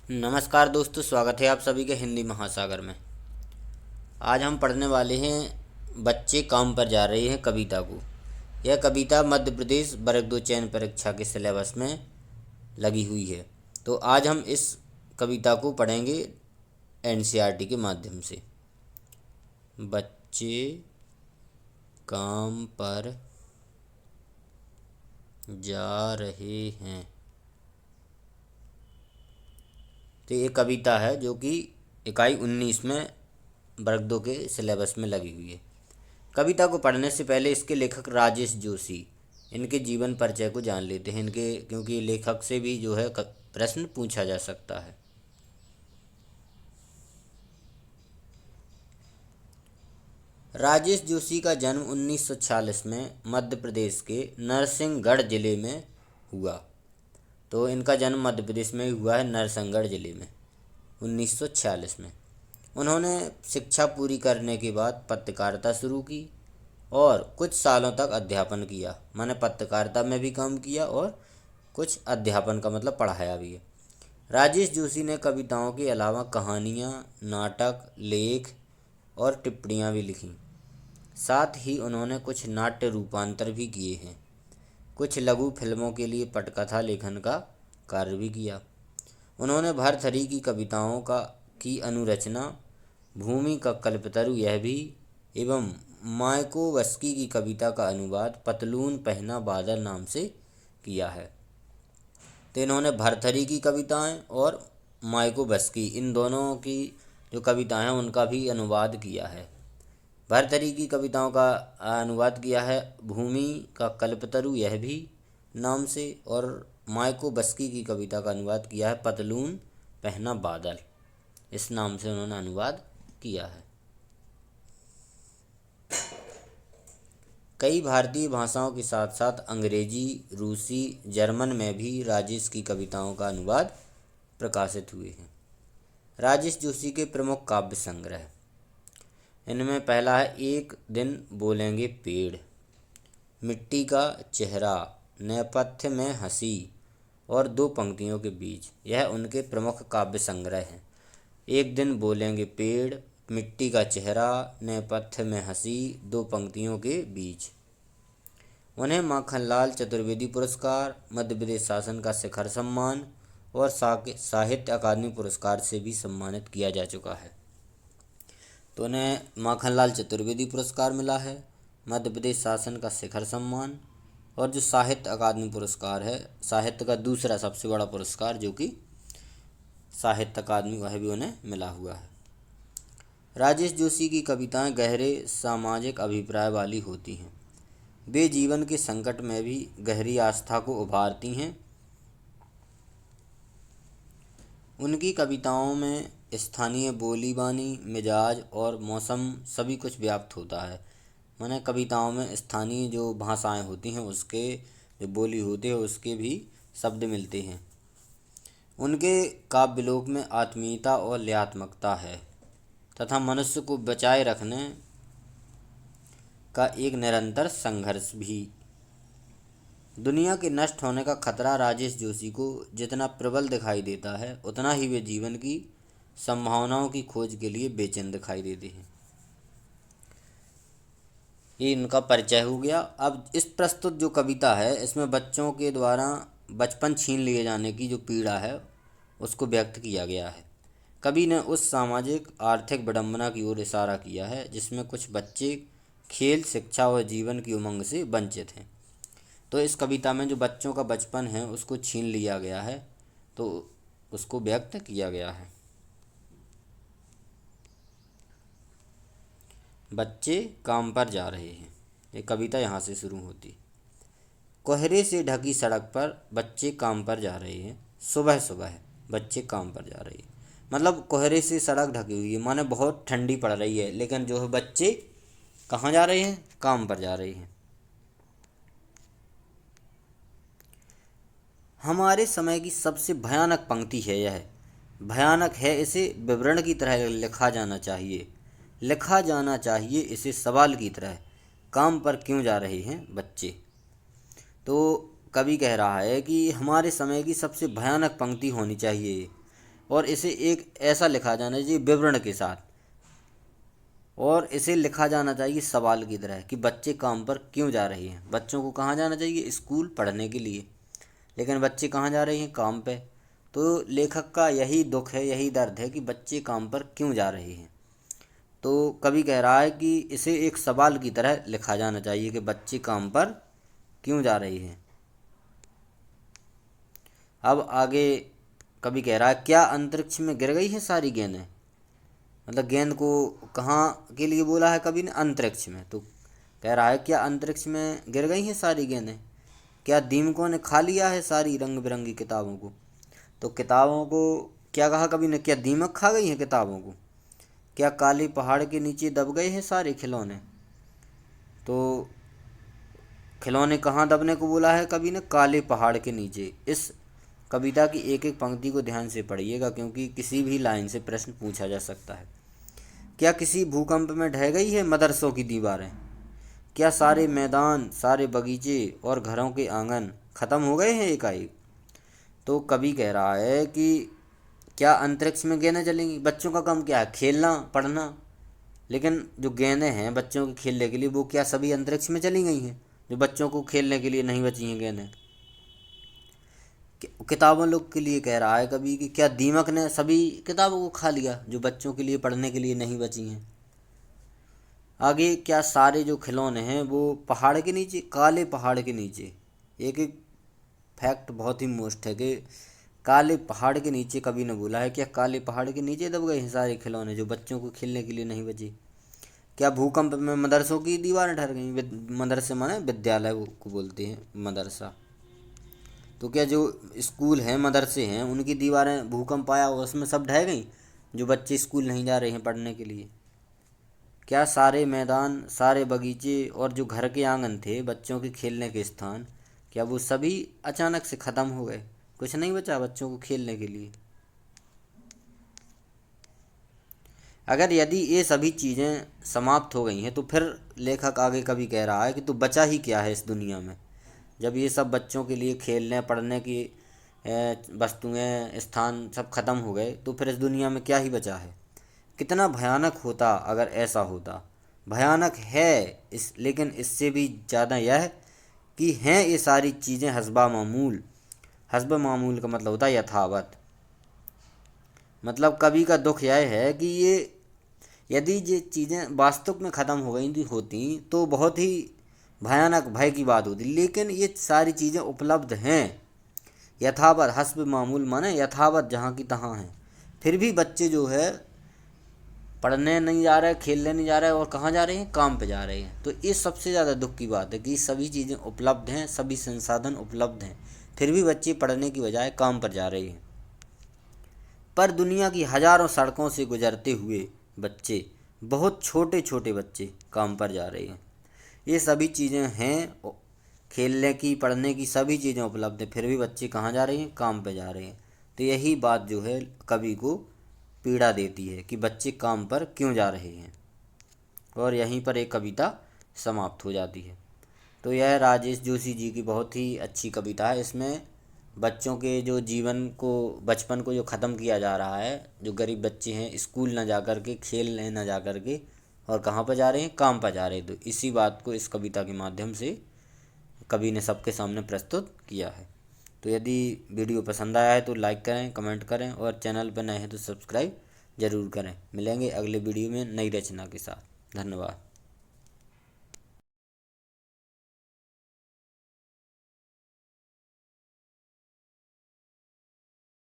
नमस्कार दोस्तों, स्वागत है आप सभी के हिंदी महासागर में। आज हम पढ़ने वाले हैं बच्चे काम पर जा रहे हैं कविता को। यह कविता मध्य प्रदेश वर्ग 2 चयन परीक्षा के सिलेबस में लगी हुई है। तो आज हम इस कविता को पढ़ेंगे एनसीईआरटी के माध्यम से। बच्चे काम पर जा रहे हैं। तो ये कविता है जो कि इकाई 19 में वर्ग 2 के सिलेबस में लगी हुई है। कविता को पढ़ने से पहले इसके लेखक राजेश जोशी, इनके जीवन परिचय को जान लेते हैं इनके, क्योंकि लेखक से भी जो है प्रश्न पूछा जा सकता है। राजेश जोशी का जन्म 1946 में मध्य प्रदेश के नरसिंहगढ़ जिले में हुआ। तो इनका जन्म मध्य प्रदेश में हुआ है, नरसिंहगढ़ जिले में, 1946 में। उन्होंने शिक्षा पूरी करने के बाद पत्रकारिता शुरू की और कुछ सालों तक अध्यापन किया। मैंने पत्रकारिता में भी काम किया और कुछ अध्यापन का मतलब पढ़ाया भी है। राजेश जोशी ने कविताओं के अलावा कहानियाँ, नाटक, लेख और टिप्पणियाँ भी लिखीं। साथ ही उन्होंने कुछ नाट्य रूपांतर भी किए हैं। कुछ लघु फिल्मों के लिए पटकथा लेखन का कार्य भी किया। उन्होंने भर्तृहरि की कविताओं की अनुरचना, भूमि का कल्पतरु यह भी, एवं मायाकोव्स्की की कविता का अनुवाद पतलून पहना बादल नाम से किया है। तो इन्होंने भर्तृहरि की कविताएं और मायाकोव्स्की, इन दोनों की जो कविताएं हैं उनका भी अनुवाद किया है। भर्तृहरि की कविताओं का अनुवाद किया है भूमि का कल्पतरु यह भी नाम से, और मायाकोव्स्की की कविता का अनुवाद किया है पतलून पहना बादल, इस नाम से उन्होंने अनुवाद किया है। कई भारतीय भाषाओं के साथ साथ अंग्रेजी, रूसी, जर्मन में भी राजेश की कविताओं का अनुवाद प्रकाशित हुए हैं। राजेश जोशी के प्रमुख काव्य संग्रह, इनमें पहला है एक दिन बोलेंगे पेड़, मिट्टी का चेहरा, नेपथ्य में हंसी और दो पंक्तियों के बीच। यह उनके प्रमुख काव्य संग्रह हैं। एक दिन बोलेंगे पेड़, मिट्टी का चेहरा, नेपथ्य में हंसी, दो पंक्तियों के बीच। उन्हें माखनलाल चतुर्वेदी पुरस्कार, मध्य प्रदेश शासन का शिखर सम्मान और साहित्य अकादमी पुरस्कार से भी सम्मानित किया जा चुका है। तो उन्हें माखनलाल चतुर्वेदी पुरस्कार मिला है, मध्य प्रदेश शासन का शिखर सम्मान, और जो साहित्य अकादमी पुरस्कार है, साहित्य का दूसरा सबसे बड़ा पुरस्कार जो कि साहित्य अकादमी, वह भी उन्हें मिला हुआ है। राजेश जोशी की कविताएं गहरे सामाजिक अभिप्राय वाली होती हैं। वे जीवन के संकट में भी गहरी आस्था को उभारती हैं। उनकी कविताओं में स्थानीय बोली बानी, मिजाज और मौसम सभी कुछ व्याप्त होता है। माने कविताओं में स्थानीय जो भाषाएं होती हैं उसके जो बोली होती है उसके भी शब्द मिलते हैं। उनके काव्यलोक में आत्मीयता और लयात्मकता है तथा मनुष्य को बचाए रखने का एक निरंतर संघर्ष भी। दुनिया के नष्ट होने का खतरा राजेश जोशी को जितना प्रबल दिखाई देता है, उतना ही वे जीवन की संभावनाओं की खोज के लिए बेचैन दिखाई देते हैं। ये इनका परिचय हो गया। अब इस प्रस्तुत जो कविता है इसमें बच्चों के द्वारा बचपन छीन लिए जाने की जो पीड़ा है उसको व्यक्त किया गया है। कवि ने उस सामाजिक आर्थिक विडंबना की ओर इशारा किया है जिसमें कुछ बच्चे खेल, शिक्षा और जीवन की उमंग से वंचित हैं। तो इस कविता में जो बच्चों का बचपन है उसको छीन लिया गया है, तो उसको व्यक्त किया गया है। बच्चे काम पर जा रहे हैं, ये कविता यहाँ से शुरू होती। कोहरे से ढकी सड़क पर बच्चे काम पर जा रहे हैं। सुबह सुबह बच्चे काम पर जा रहे हैं, मतलब कोहरे से सड़क ढकी हुई है, माने बहुत ठंडी पड़ रही है, लेकिन जो है बच्चे कहाँ जा रहे हैं? काम पर जा रहे हैं। हमारे समय की सबसे भयानक पंक्ति है यह। भयानक है, इसे विवरण की तरह लिखा जाना चाहिए, लिखा जाना चाहिए इसे सवाल की तरह। काम पर क्यों जा रहे हैं बच्चे? तो कवि कह रहा है कि हमारे समय की सबसे भयानक पंक्ति होनी चाहिए, और इसे एक ऐसा लिखा जाना चाहिए विवरण के साथ, और इसे लिखा जाना चाहिए सवाल की तरह कि बच्चे काम पर क्यों जा रहे हैं। बच्चों को कहाँ जाना चाहिए? स्कूल पढ़ने के लिए, लेकिन बच्चे कहाँ जा रहे हैं? काम पे। तो लेखक का यही दुख है, यही दर्द है कि बच्चे काम पर क्यों जा रहे हैं। तो कवि कह रहा है कि इसे एक सवाल की तरह लिखा जाना चाहिए कि बच्चे काम पर क्यों जा रहे हैं। अब आगे कवि कह रहा है, क्या अंतरिक्ष में गिर गई है सारी गेंदें? मतलब गेंद को कहाँ के लिए बोला है कवि ने? अंतरिक्ष में। तो कह रहा है, क्या अंतरिक्ष में गिर गई हैं सारी गेंदें? क्या दीमकों ने खा लिया है सारी रंग बिरंगी किताबों को? तो किताबों को क्या कहा कवि ने? क्या दीमक खा गई हैं किताबों को? क्या काले पहाड़ के नीचे दब गए हैं सारे खिलौने? तो खिलौने कहाँ दबने को बोला है कवि ने? काले पहाड़ के नीचे। इस कविता की एक एक पंक्ति को ध्यान से पढ़िएगा, क्योंकि किसी भी लाइन से प्रश्न पूछा जा सकता है। क्या किसी भूकंप में ढह गई है मदरसों की दीवारें? क्या सारे मैदान, सारे बगीचे और घरों के आंगन ख़त्म हो गए हैं एकाएक? तो कवि कह रहा है कि क्या अंतरिक्ष में गेंदें चलेंगी? बच्चों का काम क्या है? खेलना, पढ़ना। लेकिन जो गेंदें हैं बच्चों के खेलने के लिए, वो क्या सभी अंतरिक्ष में चली गई हैं? जो बच्चों को खेलने के लिए नहीं बची हैं गेंदें। किताबों लोग के लिए कह रहा है कभी कि क्या दीमक ने सभी किताबों को खा लिया जो बच्चों के लिए पढ़ने के लिए नहीं बची हैं। आगे, क्या सारे जो खिलौने हैं वो पहाड़ के नीचे, काले पहाड़ के नीचे। एक एक फैक्ट बहुत ही मोस्ट है कि काले पहाड़ के नीचे कभी ने बोला है। क्या काले पहाड़ के नीचे दब गए हैं सारे खिलौने जो बच्चों को खेलने के लिए नहीं बचे? क्या भूकंप में मदरसों की दीवारें ढह गई? मदरसे माने विद्यालय को बोलते हैं मदरसा। तो क्या जो स्कूल हैं, मदरसे हैं, उनकी दीवारें भूकंप आया और उसमें सब ढह गई जो बच्चे स्कूल नहीं जा रहे हैं पढ़ने के लिए? क्या सारे मैदान, सारे बगीचे और जो घर के आंगन थे बच्चों के खेलने के स्थान, क्या वो सभी अचानक से ख़त्म हो गए? कुछ नहीं बचा बच्चों को खेलने के लिए। अगर यदि ये सभी चीज़ें समाप्त हो गई हैं तो फिर लेखक आगे कभी कह रहा है कि तो बचा ही क्या है इस दुनिया में? जब ये सब बच्चों के लिए खेलने पढ़ने की वस्तुएं, स्थान सब खत्म हो गए, तो फिर इस दुनिया में क्या ही बचा है? कितना भयानक होता अगर ऐसा होता। भयानक है लेकिन इससे भी ज़्यादा यह कि हैं ये सारी चीज़ें हस्बा मामूल। हस्ब मामूल का मतलब होता है यथावत। मतलब कवि का दुख यह है कि ये यदि ये चीज़ें वास्तव में ख़त्म हो गई होती तो बहुत ही भयानक भय की बात होती, लेकिन ये सारी चीज़ें उपलब्ध हैं यथावत। हस्ब मामूल माने यथावत, जहाँ की तहाँ हैं। फिर भी बच्चे जो है पढ़ने नहीं जा रहे, खेलने नहीं जा रहे, और कहाँ जा रहे हैं? काम पे जा रहे हैं। तो ये सबसे ज़्यादा दुख की बात है कि सभी चीज़ें उपलब्ध हैं, सभी संसाधन उपलब्ध हैं, फिर भी बच्चे पढ़ने की बजाय काम पर जा रहे हैं। पर दुनिया की हज़ारों सड़कों से गुजरते हुए बच्चे, बहुत छोटे छोटे बच्चे काम पर जा रहे हैं। ये सभी चीज़ें हैं, खेलने की, पढ़ने की सभी चीज़ें उपलब्ध हैं, फिर भी बच्चे कहाँ जा रहे हैं? काम पे जा रहे हैं। तो यही बात जो है कवि को पीड़ा देती है कि बच्चे काम पर क्यों जा रहे हैं। और यहीं पर एक कविता समाप्त हो जाती है। तो यह राजेश जोशी जी की बहुत ही अच्छी कविता है। इसमें बच्चों के जो जीवन को, बचपन को जो ख़त्म किया जा रहा है, जो गरीब बच्चे हैं स्कूल ना जा कर के, खेलने ना जा कर के, और कहाँ पर जा रहे हैं? काम पर जा रहे हैं। तो इसी बात को इस कविता के माध्यम से कवि ने सबके सामने प्रस्तुत किया है। तो यदि वीडियो पसंद आया है तो लाइक करें, कमेंट करें, और चैनल पर नए हैं तो सब्सक्राइब ज़रूर करें। मिलेंगे अगले वीडियो में नई रचना के साथ। धन्यवाद।